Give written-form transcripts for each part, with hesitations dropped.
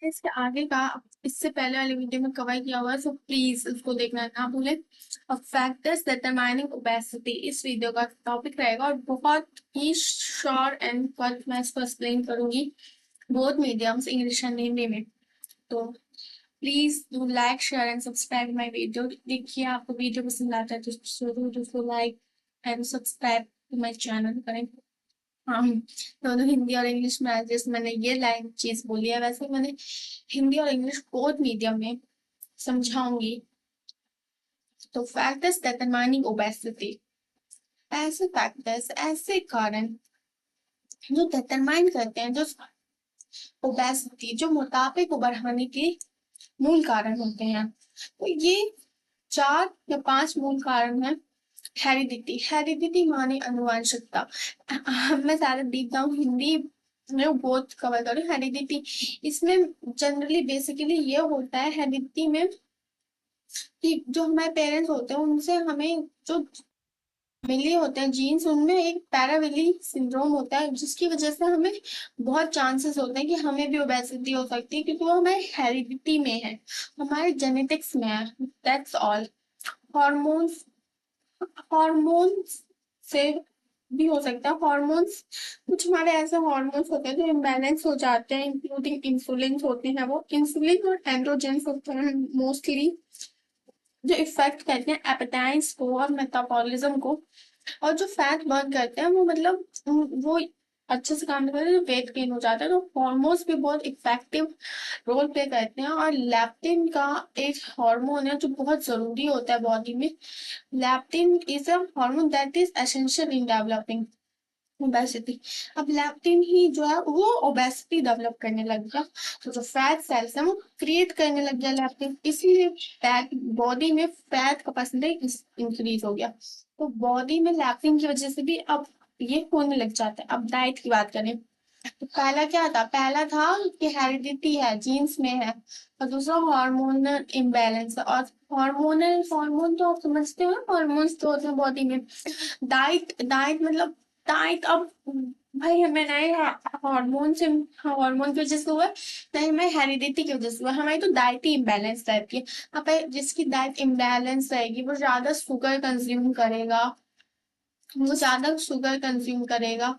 इसके आगे का इससे पहले वाले वीडियो में कवर किया हुआ है, सो प्लीज उसको देखना ना भूलें। और फैक्टर्स डिटरमाइनिंग ओबेसिटी इस वीडियो का टॉपिक रहेगा और बहुत ही शॉर्ट एंड क्विक मैं इसको एक्सप्लेन करूंगी both mediums English and Hindi में। तो please do like share and subscribe my video. देखिए आपको वीडियो पसंद आता है तो जरूर उसको like and subscribe to my channel करें। हाँ, दोनों हिंदी और इंग्लिश में आज जैसे मैंने ये लाइन चीज बोली है वैसे मैंने हिंदी और इंग्लिश बोथ मीडियम में समझाऊंगी। तो फैक्टर्स डिटरमाइनिंग ओबेसिटी, ऐसे फैक्टर्स ऐसे कारण जो डिटरमाइन करते हैं जो ओबेसिटी जो मोटापे को बढ़ाने के मूल कारण होते हैं। तो ये 4 या 5 मूल कारण हैं। हेरिडिटी, हेरिडिटी माने अनुवांशिकता। मैं सारा डीप डाउन हिंदी में बहुत कवर करूँ। हेरिडिटी इसमें जनरली बेसिकली ये होता है हेरिडिटी में कि जो हमारे पेरेंट्स होते हैं उनसे हमें जो मिले होते हैं जीन्स उनमें एक पैराविली सिंड्रोम होता है जिसकी वजह से हमें बहुत चांसेस होते हैं कि हमें भी ओबेसिटी हो सकती है क्योंकि वो हमारे हेरिडिटी में है, हमारे जेनेटिक्स में है। That's all. हॉर्मोन्स, हॉर्मोन्स से भी हो सकता है। हॉर्मोन्स, कुछ हमारे ऐसे हॉर्मोन्स होते हैं जो इम्बैलेंस हो जाते हैं इंक्लूडिंग इंसुलिन होते हैं। वो इंसुलिन और एंड्रोजेंस होते हैं मोस्टली जो इफेक्ट करते हैं एपेटाइट्स को और मेटाबॉलिज्म को। और जो फैट बर्न करते हैं वो मतलब वो अच्छे से काम नहीं करते तो वेट गेन हो जाता है। तो हॉर्मोन्स भी बहुत इफेक्टिव रोल प्ले करते हैं। और लैप्टिन का एक हार्मोन है जो बहुत जरूरी होता है बॉडी में। Leptin is a hormone that is essential in developing obesity. अब लैप्टिन ही जो है वो ओबेसिटी डेवलप करने लग गया। तो जो फैट सेल्स है वो क्रिएट करने लग गया लैप्टिन, इसीलिए फैट बॉडी में फैट का परसेंटेज इंक्रीज हो गया। तो बॉडी में लैप्टिन की वजह से भी अब ये होने लग जाता है। अब डाइट की बात करें तो पहला क्या था, पहला था कि हेरिडिटी है जीन्स में है और दूसरा हार्मोनल इम्बैलेंस है। और हार्मोनल हार्मोन तो आप समझते हो ना, हार्मोन्स तो होते हैं बॉडी में। डाइट डाइट मतलब डाइट अब भाई हमें नहीं हार्मोन से हार्मोन की वजह से हुआ है, नहीं हमें हेरिडिटी की वजह से हुआ है। हमारी तो डाइट ही इम्बैलेंस रहती है। अब जिसकी डाइट इम्बैलेंस रहेगी वो ज्यादा शुगर कंज्यूम करेगा, वो ज्यादा शुगर कंज्यूम करेगा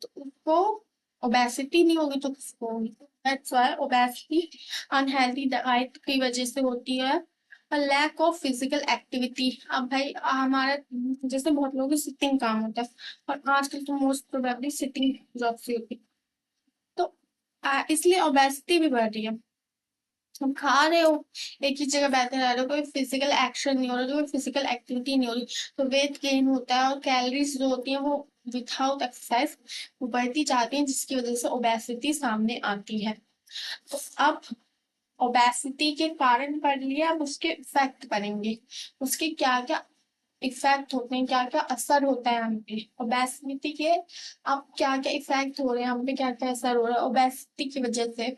तो उसको ओबेसिटी नहीं होगी तो किसको होगी। That's why obesity unhealthy diet की वजह से होती है। और लैक ऑफ फिजिकल एक्टिविटी, अब भाई हमारा जैसे बहुत लोगों की सिटिंग काम होता है और आजकल तो मोस्ट प्रोबेबली सिटिंग जॉब्स ही होती है। तो इसलिए ओबेसिटी भी बढ़ रही है। तुम खा रहे हो, एक ही जगह बैठे रह रहे हो, कोई फिजिकल एक्शन नहीं हो रहा, कोई फिजिकल एक्टिविटी नहीं हो रही, तो वेट गेन होता है और कैलोरीज जो होती है वो विदाउट एक्सरसाइज वो बढ़ती जाती है जिसकी वजह से ओबेसिटी सामने आती है। तो अब ओबेसिटी के कारण पढ़ लिया, अब उसके इफेक्ट पढ़ेंगे। उसके क्या क्या इफेक्ट होते हैं, क्या क्या असर होता है हम पे ओबेसिटी के। अब क्या क्या इफेक्ट हो रहे हैं हम पे, क्या क्या असर हो रहा है ओबेसिटी की वजह से।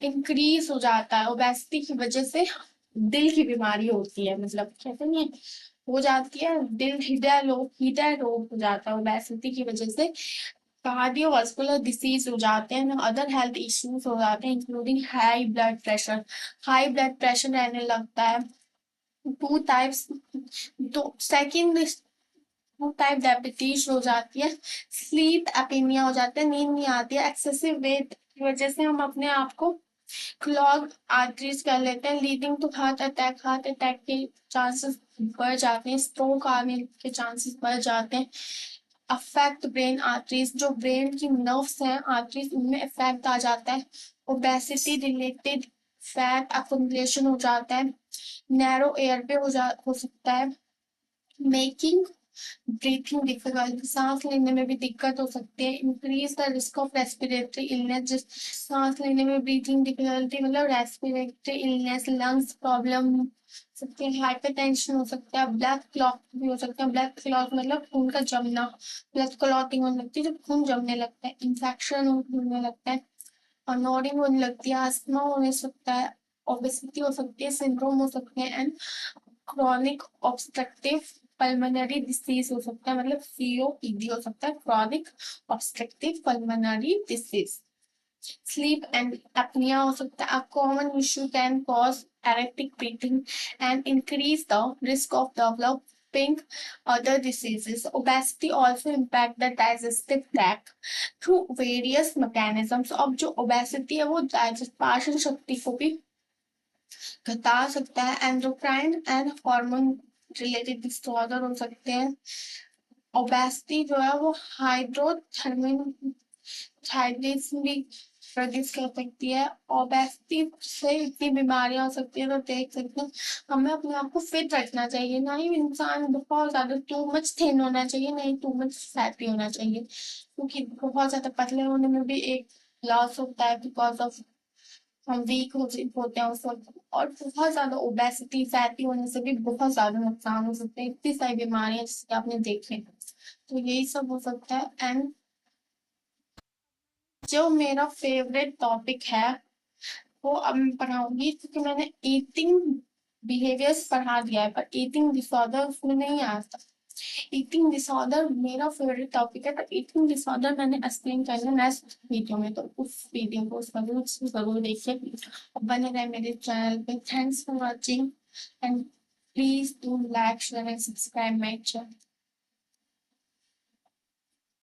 इंक्रीज हो जाता है ओबेसिटी की वजह से, दिल की बीमारी होती है, मतलब कहते नहीं है, हो जाती है दिल हृदय रोग हो जाता है ओबेसिटी की वजह से। कार्डियोवास्कुलर डिसीज हो जाते हैं, अदर हेल्थ इश्यूज हो जाते हैं including high blood pressure. High blood pressure रहने लगता है। टू टाइप्स, तो सेकंड टाइप डायबिटीज हो जाती है। स्लीप एपीनिया हो जाता है, नींद नहीं आती है। एक्सेसिव वेट की वजह से हम अपने आप को क्लॉग आर्टरीज कर लेते हैं लीडिंग टू हार्ट अटैक के चांसेस बढ़ जाते हैं, स्ट्रोक आने के चांसेस बढ़ जाते हैं। अफेक्ट ब्रेन आर्टरीज, जो ब्रेन की नर्व्स हैं आर्टरीज उनमें इफेक्ट आ जाता है। ओबेसिटी रिलेटेड फैट अकुमुलेशन हो जाता है। नैरो एयर पे हो सकता है। मेकिंग ब्रीथिंग डिफिकल्ट, सांस लेने में भी दिक्कत हो सकती है। Increase the risk of respiratory illness, जिस सांस लेने में ब्रीथिंग डिफिकल्टी मतलब रेस्पिरेटरी इलनेस, लंग्स प्रॉब्लम सकते हैं। हाइपरटेंशन हो सकता है। ब्लड क्लॉट भी हो सकता है। ब्लड क्लॉट मतलब खून का जमना, ब्लड क्लॉटिंग होने लगती है जब खून जमने लगता है। इंफेक्शन होने लगता है और नोडिंग होने लगती है। अस्थमा होने सकता है। ओबेसिटी हो सकती है। सिंड्रोम हो सकते हैं and chronic obstructive pulmonary disease हो सकता है, मतलब सीओपीडी हो सकता है, chronic obstructive pulmonary disease. Sleep and apnea हो सकता है. A common issue can cause erratic breathing and increase the risk of developing other diseases. Obesity also impact the digestive tract through various mechanisms. अब जो obesity है वो पाचन शक्ति को भी घटा सकता है. Endocrine and hormone related disorder हो सकते हैं. ओबेसिटी जो है वो हाइड्रोथर्मिन थायराइड्स भी प्रोड्यूस कर सकती है. ओबेसिटी से इतनी बीमारियां हो सकती है, तो देख सकते हैं हमें अपने आप को फिट रखना चाहिए. ना ही इंसान बहुत ज्यादा टू मच थिन होना चाहिए, नहीं टू मच फैटी होना चाहिए, क्योंकि बहुत ज्यादा पतले होने में भी एक लॉस होता है बिकॉज ऑफ हम वीक होते हैं उस वक्त. और बहुत ज्यादा ओबेसिटी फैटी होने से भी बहुत ज्यादा नुकसान हो सकते हैं. इतनी सारी बीमारियां जिससे आपने देखे, तो यही सब हो सकता है. एंड जो मेरा फेवरेट टॉपिक है वो अब मैं पढ़ाऊंगी, क्योंकि मैंने ईटिंग बिहेवियर्स पढ़ा दिया है, पर ईटिंग डिसऑर्डर उसमें नहीं आता. ईटिंग डिसऑर्डर मेरा फेवरेट टॉपिक है, पर ईटिंग डिसऑर्डर मैंने एक्सप्लेन करना नेक्स्ट वीडियो में, तो उस वीडियो को जरूर देखिए और बने रहे मेरे चैनल पे. Thanks for watching and please do like share and subscribe my channel.